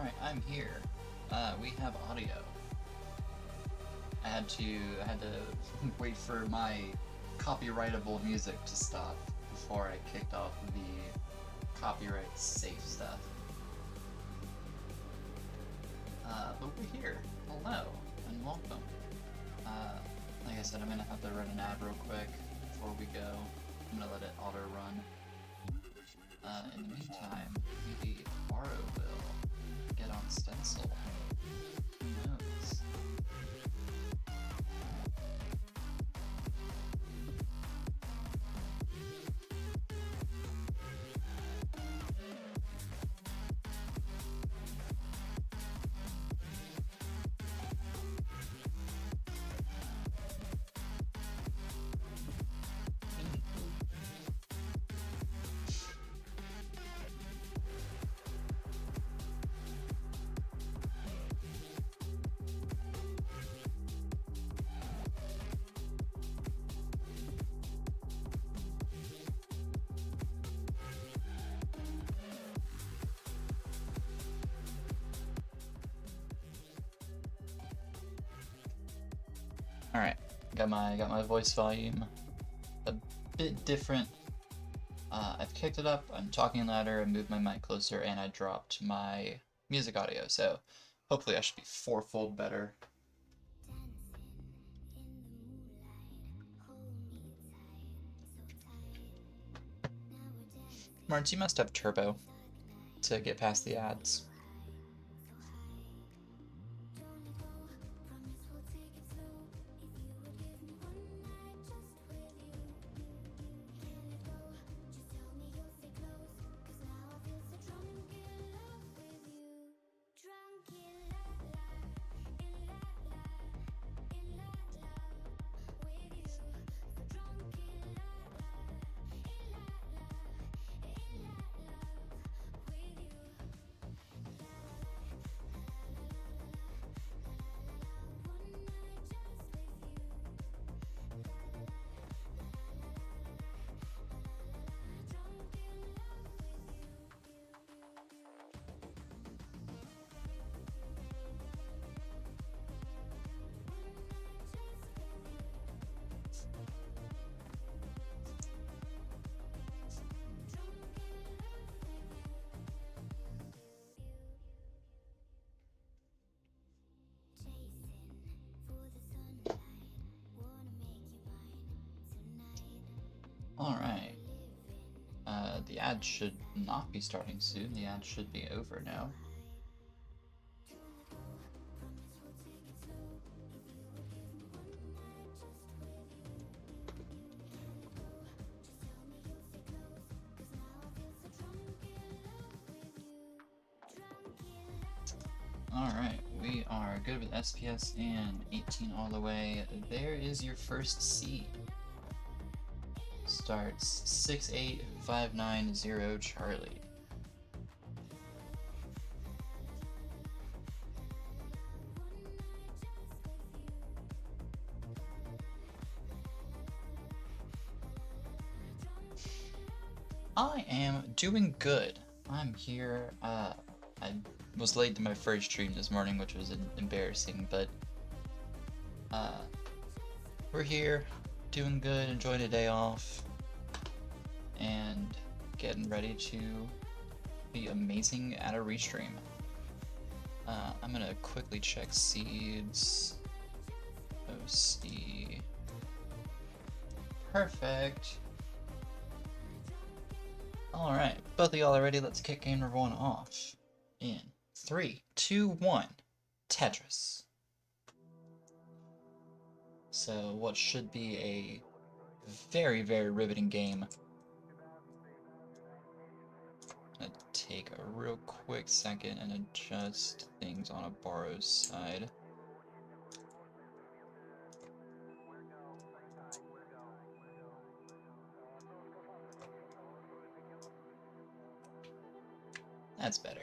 Alright, I'm here. We have audio. I had to wait for my copyrightable music to stop before I kicked off the copyright safe stuff. But we're here. Hello, and welcome. Like I said, I'm gonna have to run an ad real quick before we go. I'm gonna let it auto-run. In the meantime, maybe Arbaro will get on Stencil. Who knows? Alright, got my voice volume a bit different. I've kicked it up, I'm talking louder, I moved my mic closer, and I dropped my music audio, so hopefully I should be fourfold better. Marts, you must have turbo to get past the ads. Alright. The ad should not be starting soon. The ad should be over now. Alright, we are good with SPS and 18 all the way. There is your first seed. Starts 68590 Charlie. I am doing good. I'm here. I was late to my first stream this morning, which was embarrassing, but we're here, doing good, enjoying a day off, and getting ready to be amazing at a restream. I'm gonna quickly check seeds. OC. Perfect. Alright, both of y'all are ready. Let's kick game number 1 off. In 3, 2, 1. Tetris. So, what should be a very, very riveting game. I'm gonna take a real quick second and adjust things on Arbaro's side. That's better.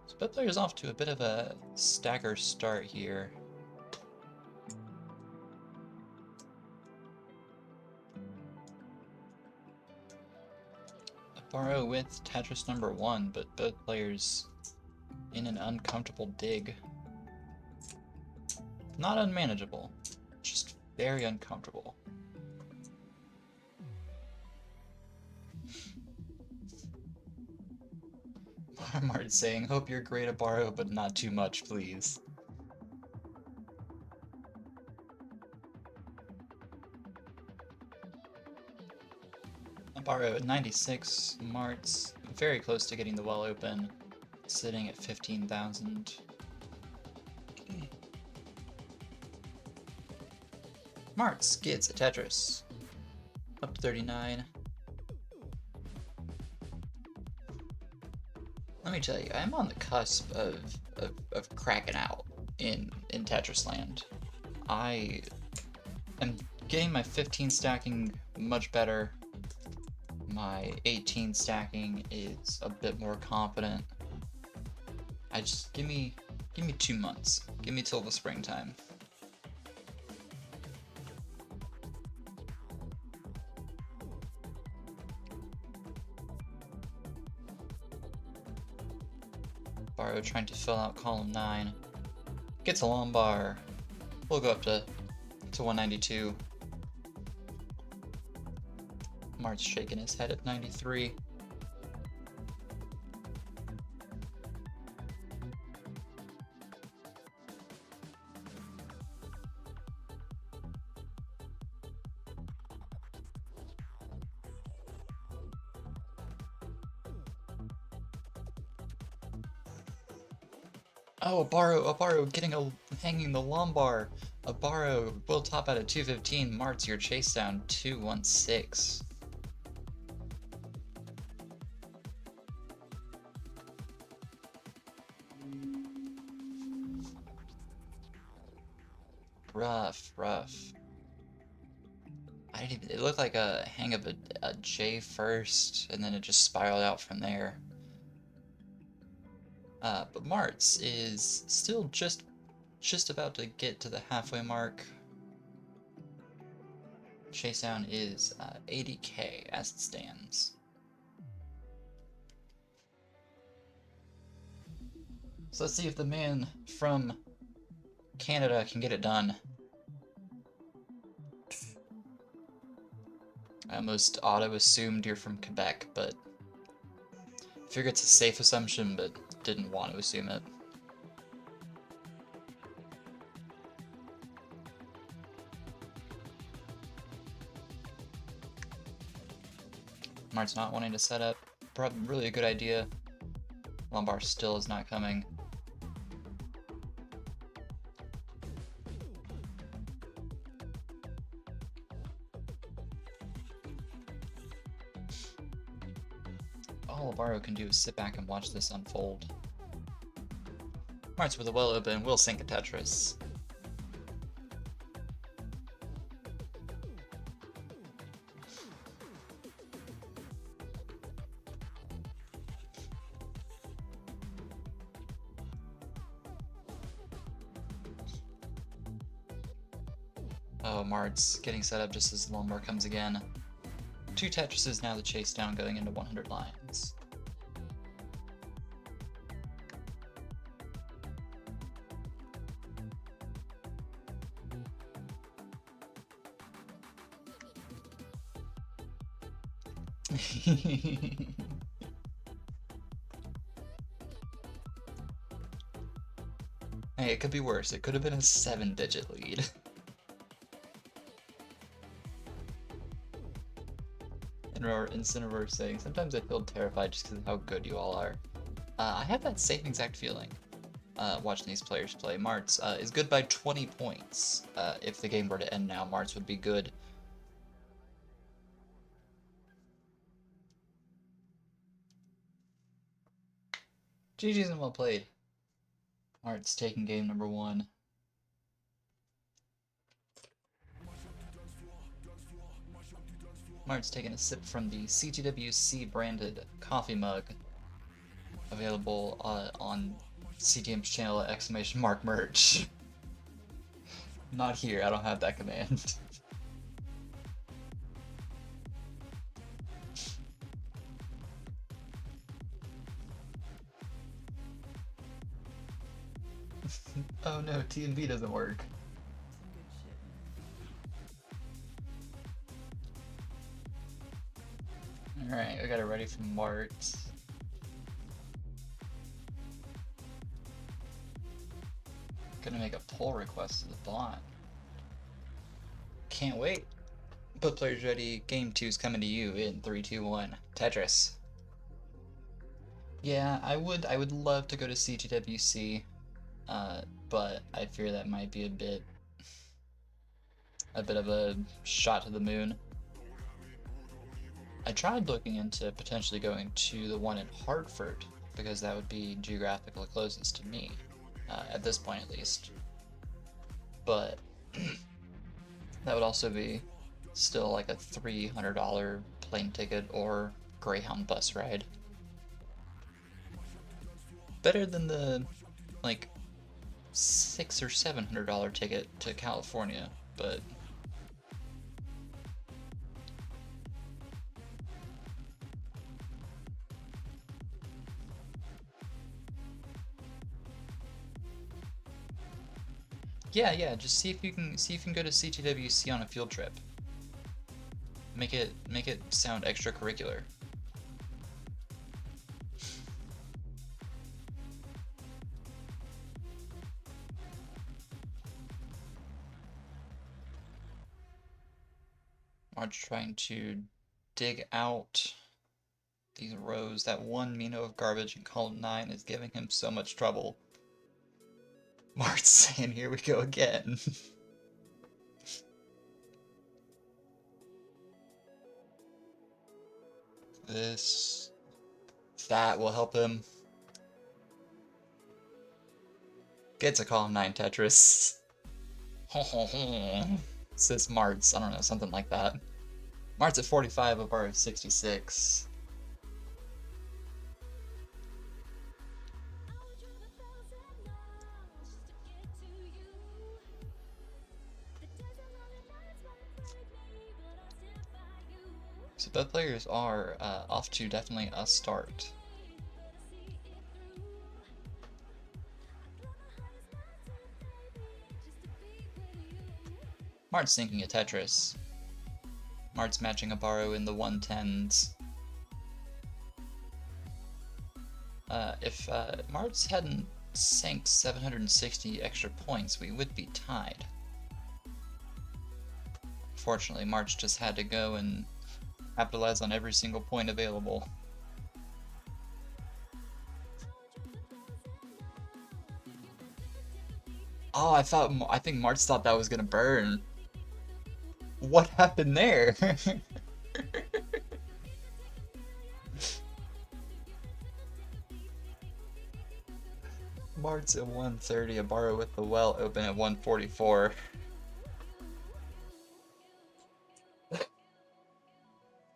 So both players off to a bit of a stagger start here. Arbaro with Tetris number 1, but both players in an uncomfortable dig. Not unmanageable, just very uncomfortable. Martin saying, hope you're great Arbaro, but not too much, please. Arbaro at 96, Marts very close to getting the well open, sitting at 15,000. Marts gets a Tetris, up to 39. Let me tell you, I'm on the cusp of cracking out in Tetris land. I am getting my 15 stacking much better. My 18 stacking is a bit more confident. I just give me 2 months. Give me till the springtime. Arbaro trying to fill out column 9. Gets a lumbar. We'll go up to 192. Mart's shaking his head at 93. Oh, Arbaro hanging the lumbar. Arbaro will top out at 215. Mart's your chase down 216. Rough. It looked like a hang of a J first, and then it just spiraled out from there. But Marts is still just about to get to the halfway mark. Chase down is 80k as it stands. So let's see if the man from Canada can get it done. I almost auto-assumed you're from Quebec, but I figure it's a safe assumption, but didn't want to assume it. Mart's not wanting to set up. Probably really a good idea. Lumbar still is not coming. All Arbaro can do is sit back and watch this unfold. Marts with a well open will sink a Tetris. Oh, Mart's getting set up just as lumbar comes again. 2 Tetrises now, the chase down going into 100 lines. Hey, it could be worse. It could have been a 7-digit lead. Incineroar saying, sometimes I feel terrified just because of how good you all are. I have that same exact feeling watching these players play. Marts is good by 20 points. If the game were to end now, Marts would be good. GG's and well played. Marts taking game number 1. Mart's taking a sip from the CTWC branded coffee mug, available on CTM's channel at !merch. Not here, I don't have that command. Oh no, T and V doesn't work. Some good shit, man. Alright, we got it ready for marts. Gonna make a pull request to the bot. Can't wait. Put players ready. Game 2's coming to you in 3, 2, 1. Tetris. Yeah, I would love to go to CTWC, but I fear that might be a bit of a shot to the moon. I tried looking into potentially going to the one in Hartford, because that would be geographically closest to me, at this point at least. But that would also be still like a $300 plane ticket or Greyhound bus ride. Better than the like $600 or $700 ticket to California, but yeah, just see if you can go to CTWC on a field trip. Make it sound extracurricular. Marge trying to dig out these rows. That one Mino of garbage in column 9 is giving him so much trouble. Marge saying, here we go again. That will help him. Get to column 9 Tetris. Says Marts, I don't know, something like that. Marts at 45, Abar at 66. So both players are off to definitely a start. Mart's thinking a Tetris. Mart's matching Abaro in the 110s. If Mart's hadn't sank 760 extra points, we would be tied. Fortunately, March just had to go and capitalize on every single point available. Oh, I think March thought that was gonna burn. What happened there? Mart's at 130, Abaro with the well open at 144.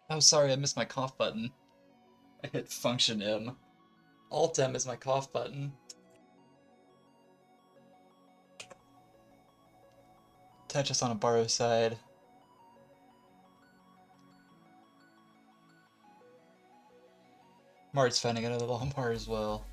Oh, sorry, I missed my cough button. I hit Function M. Alt M is my cough button. Tetris on Abaro's side. Mart's finding another long bar as well.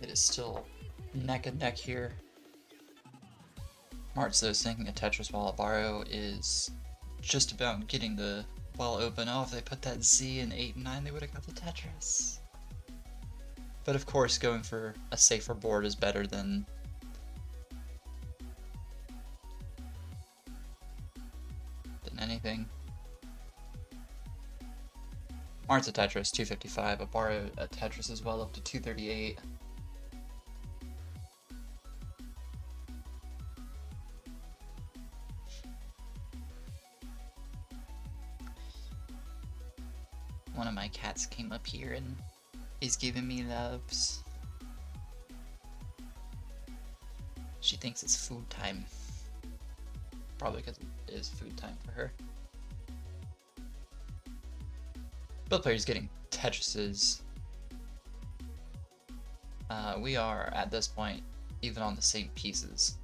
It is still neck and neck here. Mart's though sinking a Tetris while Abaro is just about getting the well open. Oh, if they put that Z in 8 and 9, they would have got the Tetris. But of course, going for a safer board is better than anything. Mart's a Tetris, 255. Abaro a Tetris as well, up to 238. One of my cats came up here and is giving me loves. She thinks it's food time. probably because it is food time for her. Both players getting Tetrises. We are, at this point, even on the same pieces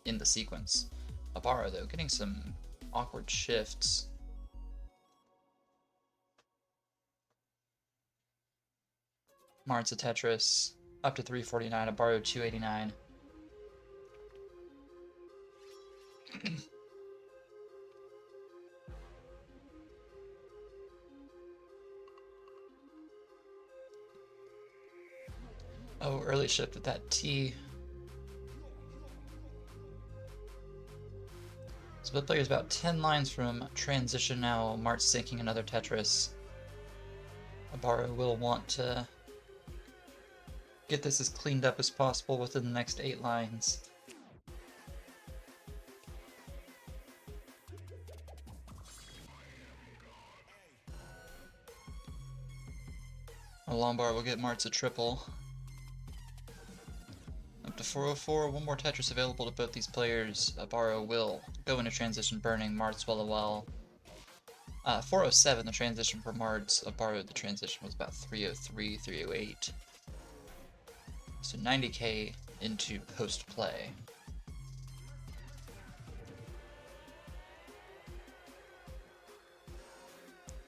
in the sequence. Arbaro, though, getting some awkward shifts. Marts a Tetris, up to 349, Arbaro 289. Oh, early shift with that T. So both players about 10 lines from transition now. Mart's sinking another Tetris. Arbaro will want to get this as cleaned up as possible within the next 8 lines. A Lombard will get Mart's a triple. Up to 404, one more Tetris available to both these players. Arbaro will go into transition burning, Mart's well. 407, the transition for Mart's. Arbaro, the transition was about 303, 308. So 90k into post-play.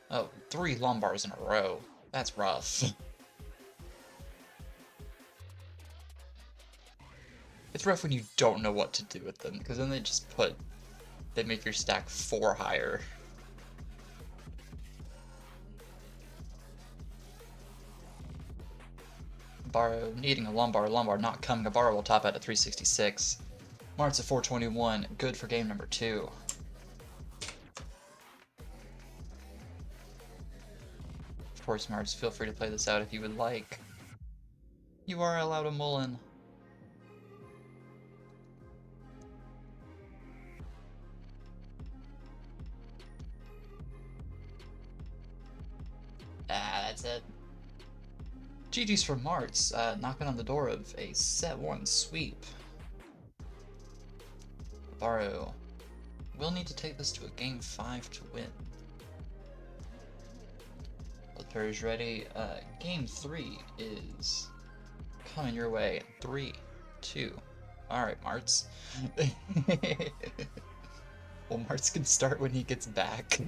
Oh, 3 Lombards in a row. That's rough. It's rough when you don't know what to do with them, because then they make your stack 4 higher. Arbaro needing a Lombard not coming. Arbaro will top out at 366. Mart's at 421, good for game number 2. Of course, Marts, feel free to play this out if you would like. You are allowed a Mullen. That's it. GG's for Marts, knocking on the door of a set 1 sweep. Arbaro will need to take this to a game 5 to win. Both players ready. Game 3 is coming your way. 3, 2. Alright, Marts. Well, Marts can start when he gets back.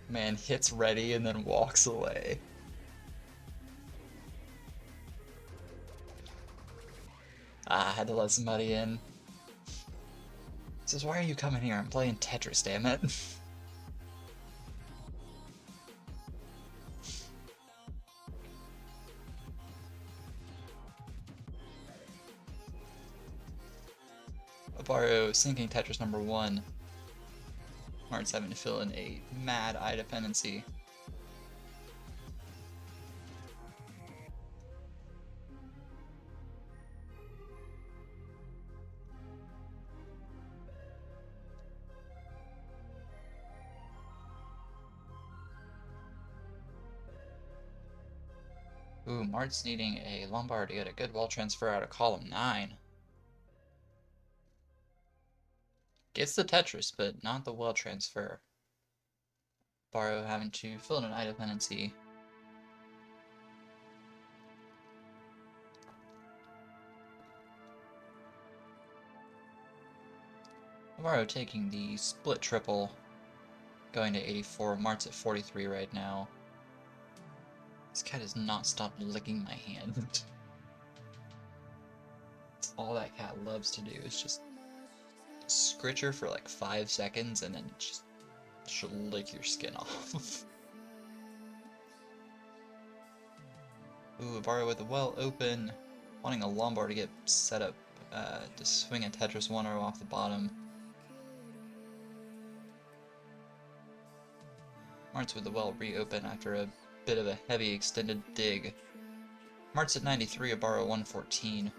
Man hits ready and then walks away. I had to let somebody in. Says, why are you coming here? I'm playing Tetris, damn it. Arbaro sinking Tetris number 1. Mart's having to fill in a mad eye dependency. Ooh, Mart's needing a Lombard to get a good wall transfer out of column 9. Gets the Tetris, but not the well transfer. Arbaro having to fill in an eye dependency. Arbaro taking the split triple, going to 84. Mart's at 43 right now. This cat has not stopped licking my hand. That's all that cat loves to do is just scritch her for like 5 seconds and then just she'll lick your skin off. Ooh, Arbaro with the well open, wanting a Lombard to get set up to swing a Tetris 1-0 off the bottom. Mart's with the well reopen after a bit of a heavy extended dig. Mart's at 93, Arbaro 114.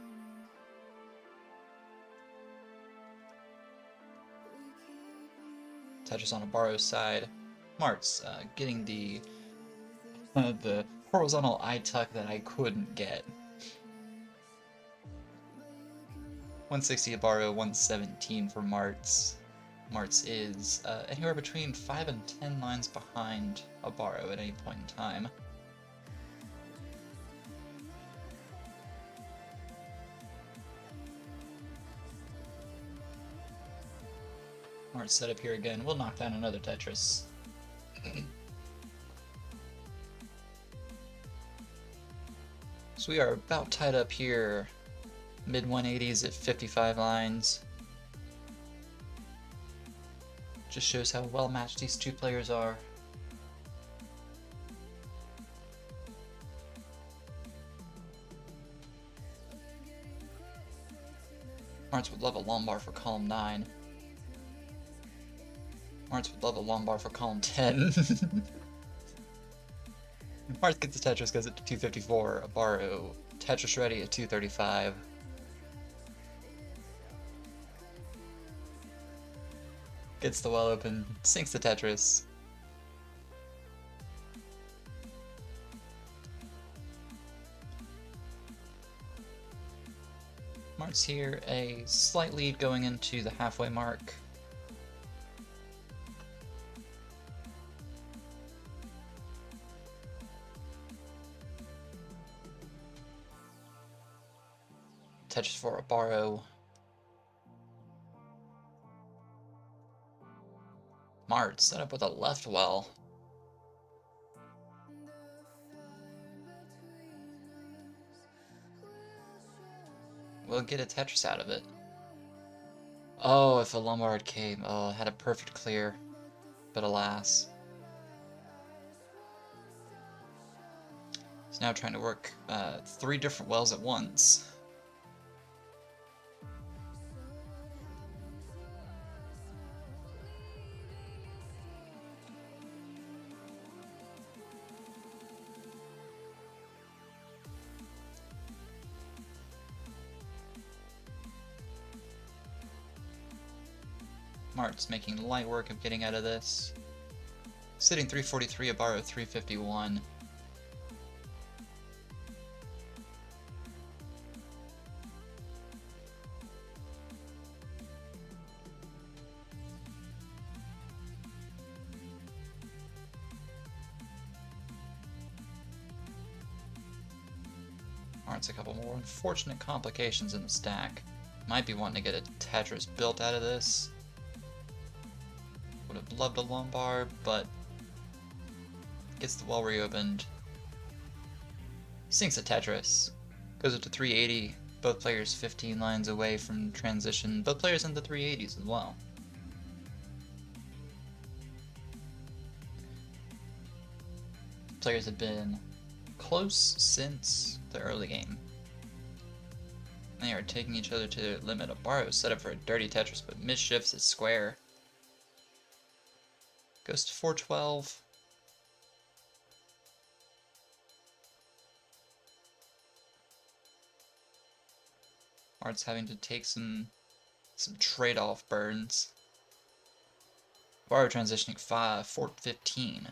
Tetris on Arbaro's side. Mart's getting the horizontal eye tuck that I couldn't get. 160 arbaro, 117 for marts. Marts is anywhere between 5 and 10 lines behind arbaro at any point in time. Marts set up here again. We'll knock down another Tetris. So we are about tied up here, mid 180s at 55 lines. Just shows how well matched these two players are. Marts would love a Lombard for column 9. Marts would love a Lombard for column 10. Marts gets the Tetris, goes at 254. Arbaro, Tetris ready at 235. Gets the well open, sinks the Tetris. Marts here, a slight lead going into the halfway mark. Tetris for arbaro. Marts set up with a left well. We'll get a Tetris out of it. Oh, if a Lombard came. Oh, had a perfect clear. But alas. He's now trying to work 3 different wells at once. Mart's making light work of getting out of this. Sitting 343, arbaro 351. Mart's a couple more unfortunate complications in the stack. Might be wanting to get a Tetris built out of this. Would have loved a Lombard, but gets the well reopened. Sinks a Tetris. Goes up to 380. Both players 15 lines away from transition. Both players in the 380s as well. Players have been close since the early game. They are taking each other to their limit. Arbaro set up for a dirty Tetris, but misshifts his square. Goes to 412. Mart's having to take some trade-off burns. Arbaro transitioning 5, fort 15.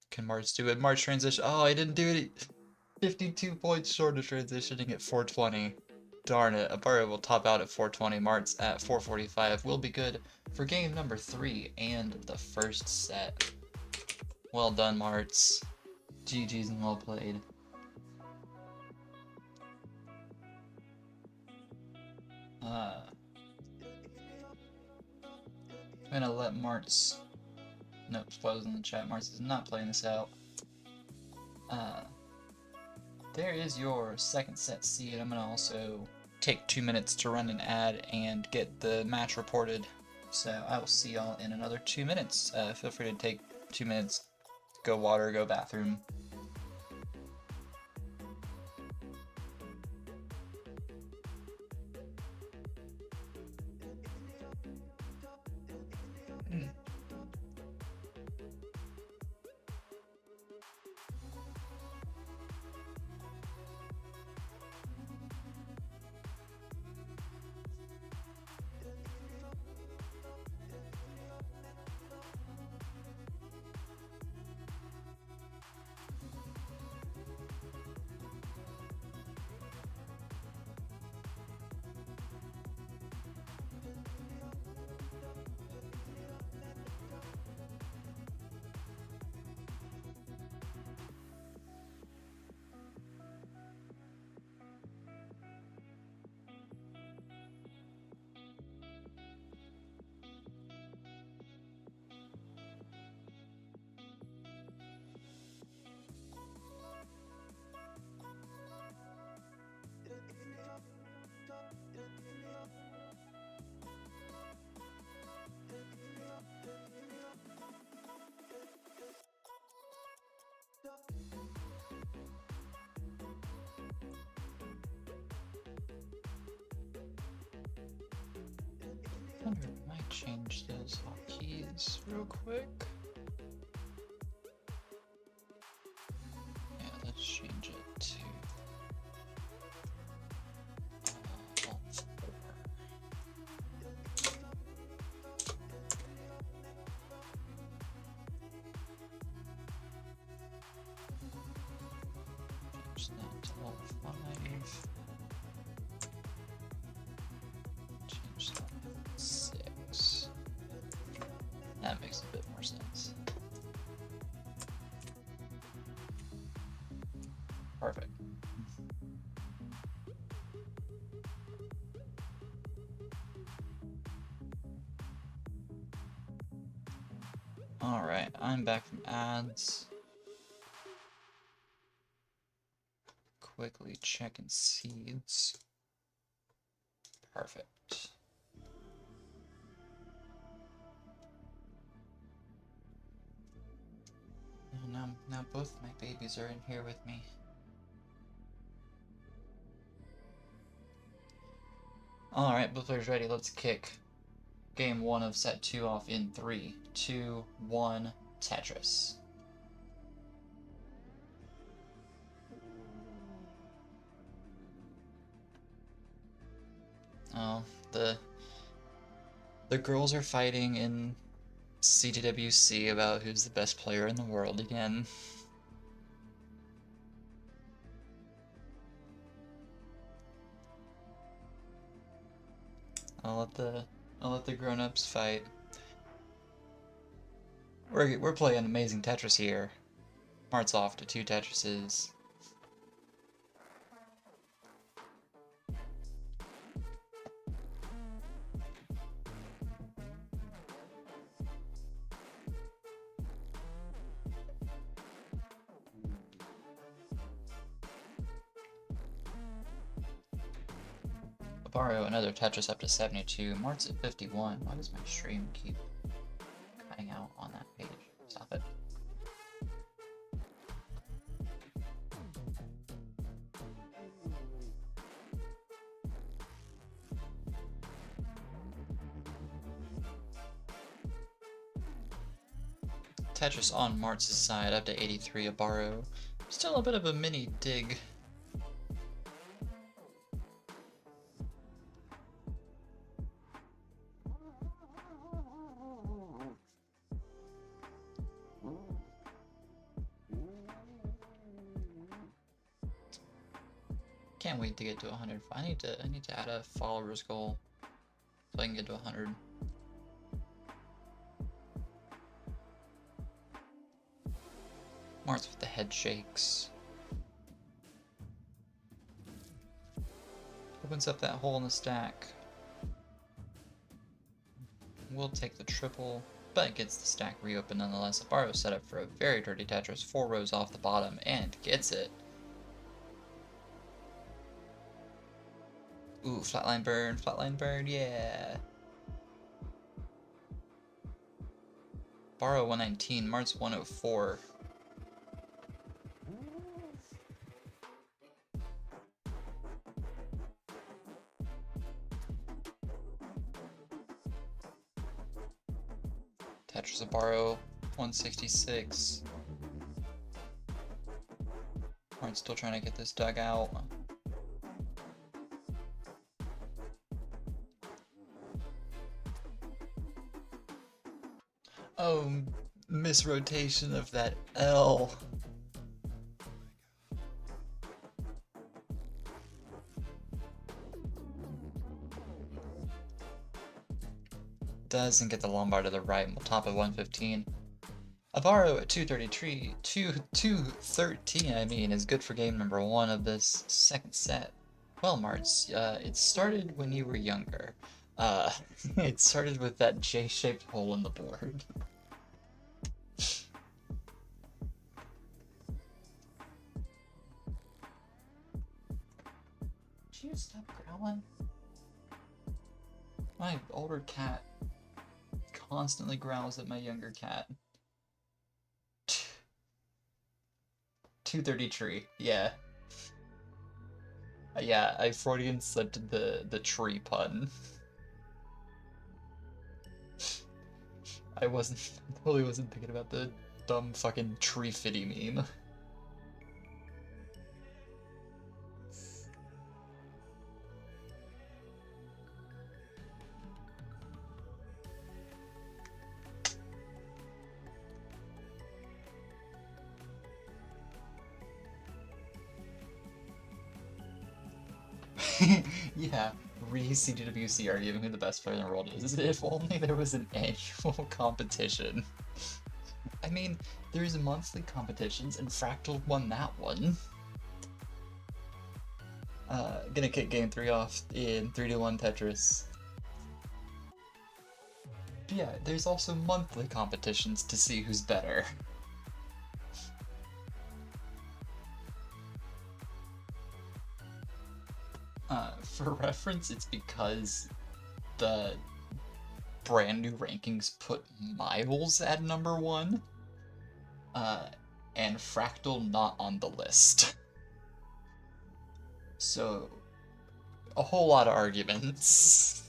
Can Marts do it? Marts transition. Oh, I didn't do it. 52 points short of transitioning at 420. Darn it. Arbaro will top out at 420. Marts at 445 will be good for game number 3 and the first set. Well done, Marts. GG's and well played. I'm gonna let Marts. Nope, spoilers in the chat. Marts is not playing this out. There is your second set seed. I'm gonna also take 2 minutes to run an ad and get the match reported. So I will see y'all in another 2 minutes. Feel free to take 2 minutes, go water, go bathroom. wonder if I might change those hotkeys real quick. Yeah, let's change it to Alt 4. Change that to Alt 5. Change that to 6. That makes a bit more sense. Perfect. Alright, I'm back from ads. Quickly checking seeds. Perfect. Now both my babies are in here with me. Alright, both players ready, let's kick game 1 of set 2 off in 3, 2, 1, Tetris. Oh, the girls are fighting in CTWC about who's the best player in the world again. I'll let the grown-ups fight. We're playing amazing Tetris here. Marts off to 2 Tetrises. Arbaro, another Tetris up to 72. Marts at 51. Why does my stream keep cutting out on that page? Stop it. Tetris on Marts' side up to 83. Arbaro. Still a bit of a mini dig. Can't wait to get to 100. I need to add a followers goal so I can get to 100. Marts with the head shakes. Opens up that hole in the stack. We'll take the triple, but gets the stack reopened nonetheless. Arbaro set up for a very dirty Tetris, 4 rows off the bottom, and gets it. Ooh, flatline burn, yeah. Arbaro 119, Marts 104. Tetris Arbaro 166. Mart's still trying to get this dug out. Oh, misrotation of that L. Doesn't get the Lombard to the right, and we'll top at 115. Arbaro at 233, 213, I mean, is good for game number 1 of this second set. Well, Marts, it started when you were younger. It started with that J-shaped hole in the board. Would you stop growling? My older cat constantly growls at my younger cat. 233, yeah. Yeah, I Freudian slipped the tree pun. I totally wasn't thinking about the dumb fucking tree fitty meme. Yeah, re-CDWC arguing who the best player in the world is. If only there was an annual competition. I mean, there's monthly competitions, and Fractal won that one. Gonna kick game 3 off in 3-1 Tetris. But yeah, there's also monthly competitions to see who's better. For reference, it's because the brand new rankings put Miles at number 1, and Fractal not on the list. So, a whole lot of arguments.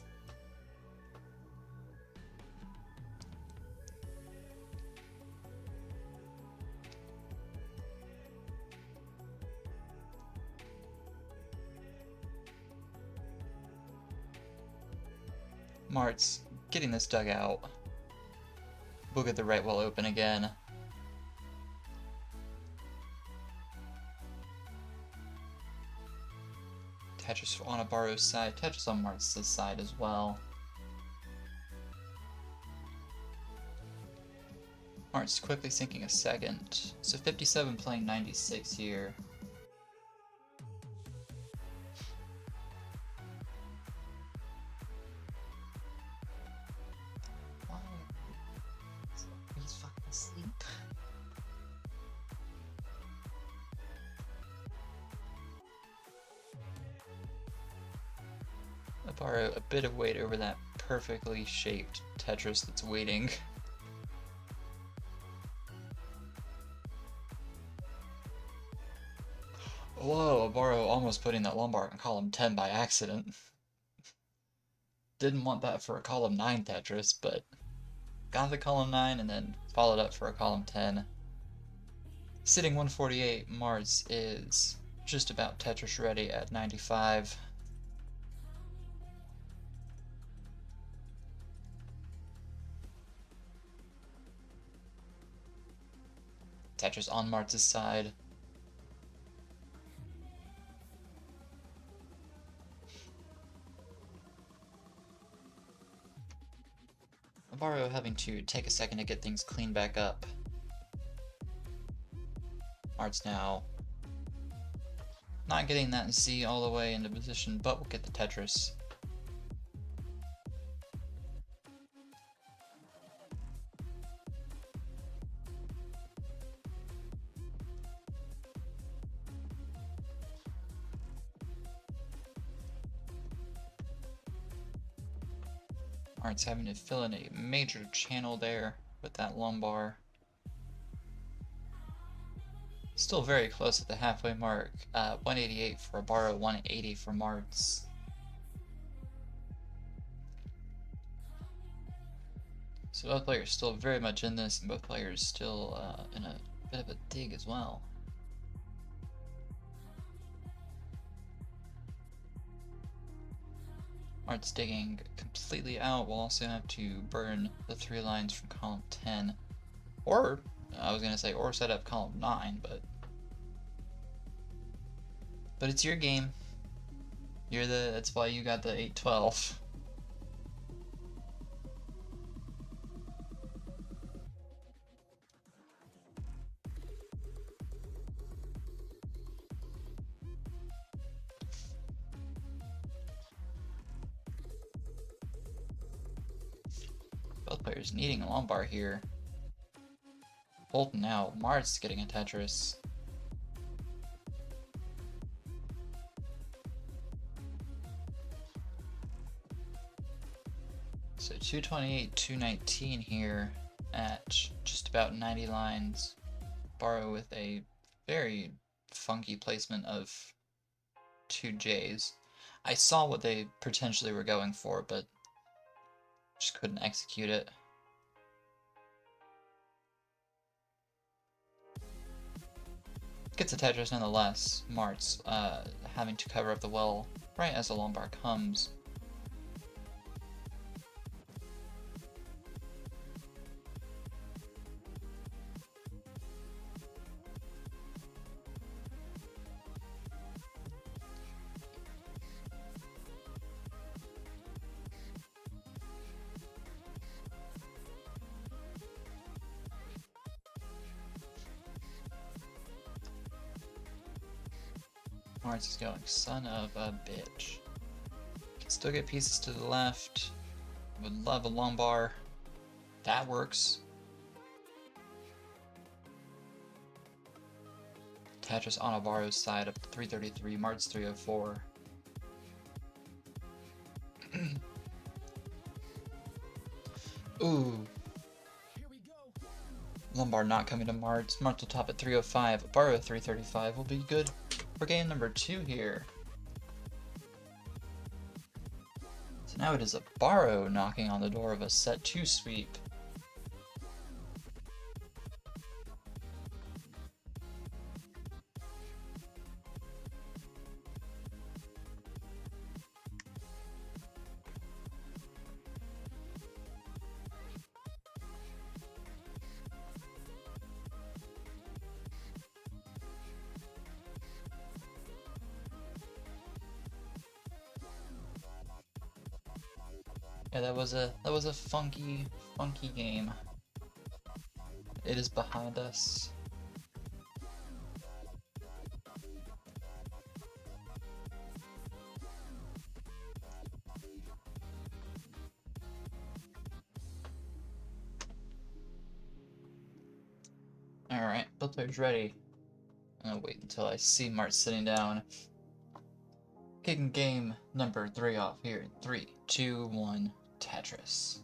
Marts, getting this dug out. We'll get the right wall open again. Tetris on Arbaro's side, Tetris on Marts' side as well. Marts quickly sinking a second. So 57 playing 96 here. Why? He's fucking asleep. Arbaro a bit of weight over that perfectly shaped Tetris that's waiting. Whoa, Arbaro almost putting that lumbar in column 10 by accident. Didn't want that for a column 9 Tetris, but got the column 9 and then followed up for a column 10. Sitting 148, Mars is just about Tetris ready at 95. Tetris on Mars' side. Arbaro having to take a second to get things cleaned back up. Marts now not getting that Z all the way into position, but we'll get the Tetris. Marts having to fill in a major channel there with that lumbar. Still very close at the halfway mark. 188 for Arbaro, 180 for Marts. So both players still very much in this, and both players still in a bit of a dig as well. Marts digging completely out. We'll also have to burn the 3 lines from column 10. Or, I was going to say, or set up column 9, but it's your game. That's why you got the 8-12. Both players needing a lumbar here. Holton out. Mars getting a Tetris. So 228, 219 here at just about 90 lines. Arbaro with a very funky placement of 2 Js. I saw what they potentially were going for, but just couldn't execute it. Gets a Tetris nonetheless. Marts having to cover up the well right as the long bar comes. Marts is going, son of a bitch. Can still get pieces to the left. Would love a long bar. That works. Tetris on Alvaro's side up to 333, Marts 304. Ooh. Lombard not coming to Marts. Marts will top at 305. Alvaro 335 will be good for game number 2 here. So now it is Alvaro knocking on the door of a set 2 sweep. Yeah, that was a funky game. It is behind us. Alright, both players ready. I'm gonna wait until I see Mart sitting down. Kicking game number 3 off here. 3, 2, 1, Tetris.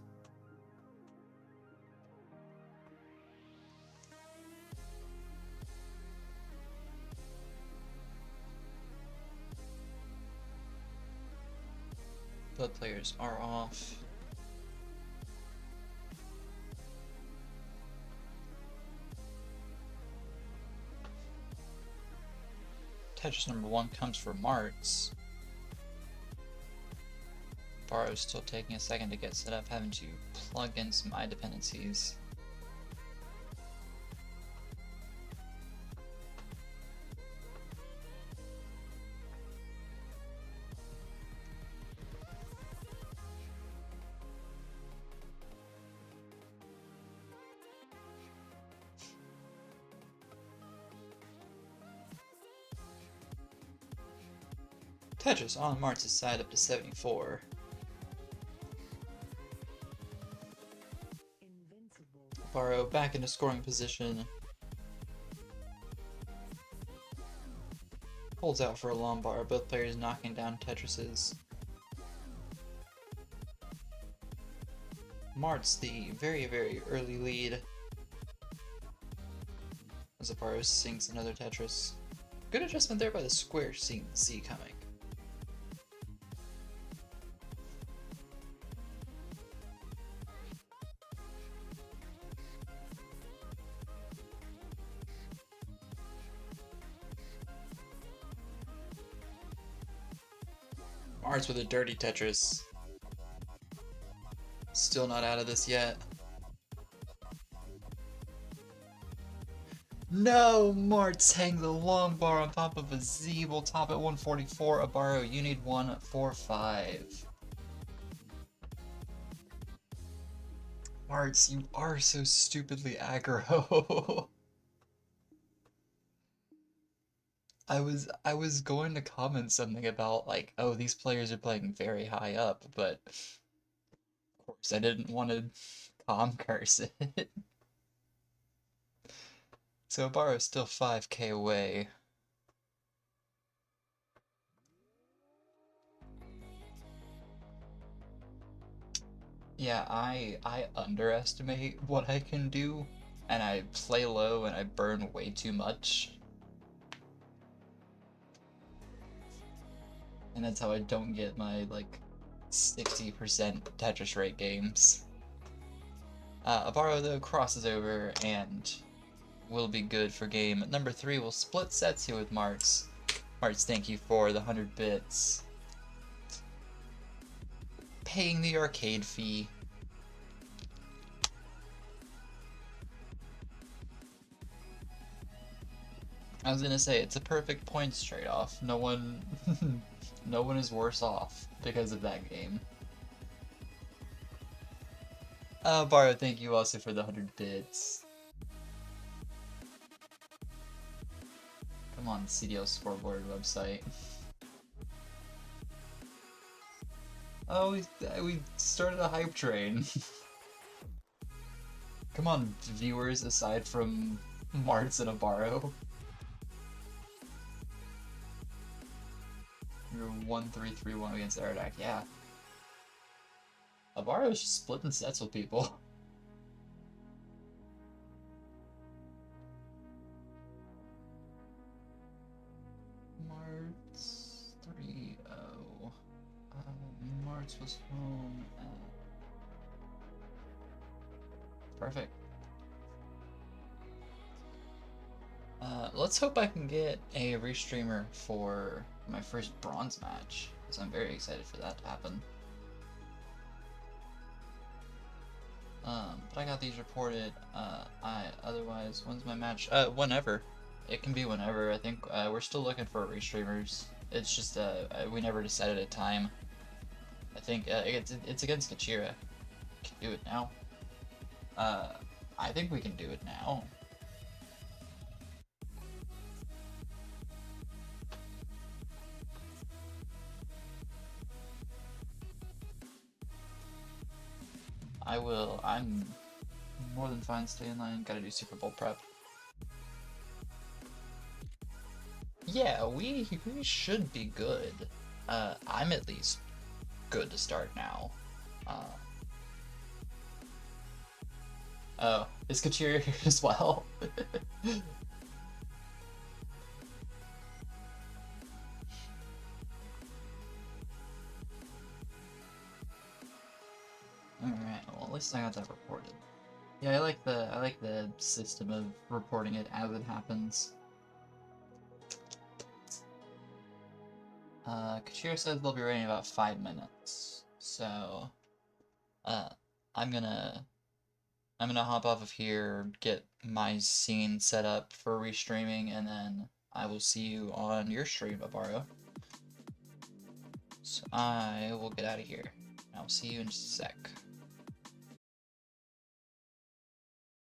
Both players are off. Tetris number 1 comes for Marts. Barrow's still taking a second to get set up, having to plug in some eye dependencies. Tetris on Marts' side up to 74. Barrow back into scoring position. Holds out for a long bar, both players knocking down Tetrises. Marts the very, very early lead. As Barrow sinks another Tetris. Good adjustment there by the square, seeing the C coming. Marts with a dirty Tetris. Still not out of this yet. No! Marts hang the long bar on top of a Z. We'll top at 144. Arbaro, you need 145. Marts, you are so stupidly aggro. I was going to comment something about like, oh, these players are playing very high up, but of course I didn't want to curse it. So Barrow's still 5k away. Yeah, I underestimate what I can do, and I play low and I burn way too much. And that's how I don't get my, like, 60% Tetris rate games. Alvaro, though, crosses over and will be good for game number 3. We'll split sets here with Marts. Marts, thank you for the 100 bits. Paying the arcade fee. I was gonna say, it's a perfect points trade-off. No one no one is worse off because of that game. Baro, thank you also for the 100 bits. Come on, CDL scoreboard website. Oh, we started a hype train. Come on, viewers aside from Marts and Abaro. You're 1-3-3-1 against Aradak, yeah. Abaro's just splitting sets with people. Marts 3-0. Marts was home at... Perfect. Let's hope I can get a restreamer for my first bronze match, because I'm very excited for that to happen. But I got these reported. Otherwise, when's my match? Whenever. It can be whenever. I think we're still looking for restreamers. It's just we never decided a time. I think it's against Kachira. Can do it now. I think we can do it now. I'm more than fine, stay in line, gotta do Super Bowl prep. Yeah, we should be good. I'm at least good to start now. Oh, is Kachira here as well? Alright, well at least I got that reported. Yeah, I like the system of reporting it as it happens. Kachira says they'll be ready in about 5 minutes. So I'm gonna hop off of here, get my scene set up for restreaming, and then I will see you on your stream, Abaro. So I will get out of here. I'll see you in just a sec.